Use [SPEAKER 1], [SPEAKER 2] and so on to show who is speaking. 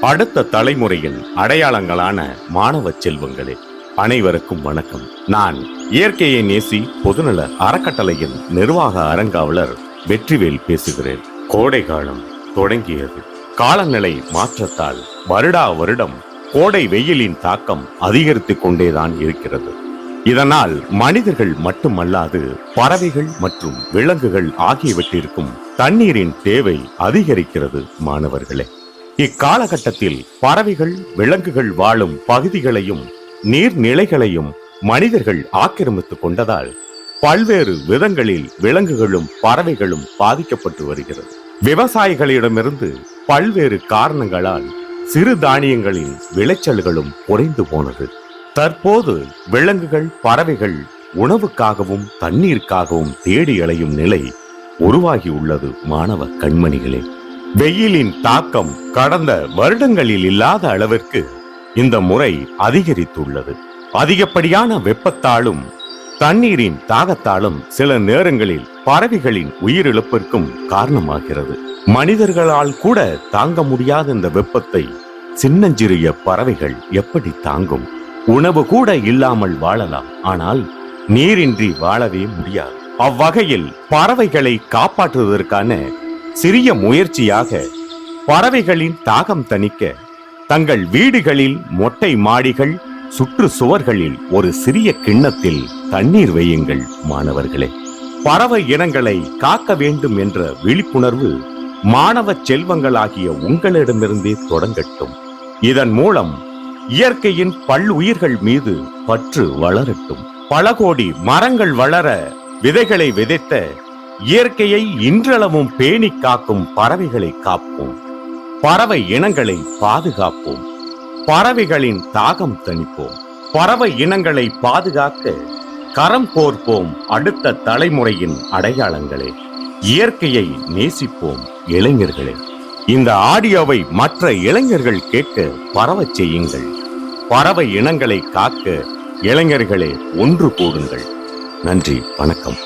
[SPEAKER 1] அடுத்த தலைமுறையின் அடையாளங்களான மாணவ செல்வங்களே, அனைவருக்கும் வணக்கம். நான் இயற்கையை நேசி பொதுநல அறக்கட்டளையின் நிர்வாக அரங்காவலர் வெற்றிவேல் பேசுகிறேன். கோடை காலம் தொடங்கியது. காலநிலை மாற்றத்தால் வருடா வருடம் கோடை வெயிலின் தாக்கம் அதிகரித்துக் கொண்டேதான் இருக்கிறது. இதனால் மனிதர்கள் மட்டுமல்லாது பறவைகள் மற்றும் விலங்குகள் ஆகியவற்றிற்கும் தண்ணீரின் தேவை அதிகரிக்கிறது. மாணவர்களே, இக்காலகட்டத்தில் பறவைகள் விலங்குகள் வாழும் பகுதிகளையும் நீர்நிலைகளையும் மனிதர்கள் ஆக்கிரமித்துக் கொண்டதால் பல்வேறு விதங்களில் விலங்குகளும் பறவைகளும் பாதிக்கப்பட்டு வருகிறது. விவசாயிகளிடமிருந்து பல்வேறு காரணங்களால் சிறு தானியங்களின் விளைச்சல்களும் குறைந்து போனது. தற்போது விலங்குகள் பறவைகள் உணவுக்காகவும் தண்ணீருக்காகவும் தேடி அலையும் நிலை உருவாகியுள்ளது. மாணவ கண்மணிகளே, வெயிலின் தாக்கம் கடந்த வருடங்களில் இல்லாத அளவிற்கு இந்த முறை அதிகரித்துள்ளது. அதிகப்படியான வெப்பத்தாலும் தண்ணீரின் தாகத்தாலும் சில நேரங்களில் பறவைகளின் உயிரிழப்பிற்கும் காரணமாகிறது. மனிதர்களால் கூட தாங்க முடியாத இந்த வெப்பத்தை சின்னஞ்சிறிய பறவைகள் எப்படி தாங்கும்? உணவு கூட இல்லாமல் வாழலாம், ஆனால் நீரின்றி வாழவே முடியாது. அவ்வகையில் பறவைகளை காப்பாற்றுவதற்கான சிறிய முயற்சியாக பறவைகளின் தாகம் தணிக்க தங்கள் வீடுகளில் மொட்டை மாடிகள் சுற்று சுவர்களில் ஒரு சிறிய கிண்ணத்தில் தண்ணீர் வையுங்கள். மாணவர்களே, பறவை இனங்களை காக்க வேண்டும் என்ற விழிப்புணர்வு மாணவ செல்வங்களாகிய உங்களிடமிருந்தே தொடங்கட்டும். இதன் மூலம் இயற்கையின் பல்லுயிர்கள் மீது பற்று வளரட்டும். பல கோடி மரங்கள் வளர விதைகளை விதைத்த இயற்கையை இன்றளவும் பேணி காக்கும் பறவைகளை காப்போம். பறவை இனங்களை பாதுகாப்போம். பறவைகளின் தாகம் தணிப்போம். பறவை இனங்களை பாதுகாக்க கரம் கோர்ப்போம். அடுத்த தலைமுறையின் அடையாளங்களே, இயற்கையை நேசிப்போம். இளைஞர்களே, இந்த ஆடியோவை மற்ற இளைஞர்கள் கேட்க பரவச் செய்யுங்கள். பறவை இனங்களை காக்க இளைஞர்களே ஒன்று கூடுங்கள். நன்றி, வணக்கம்.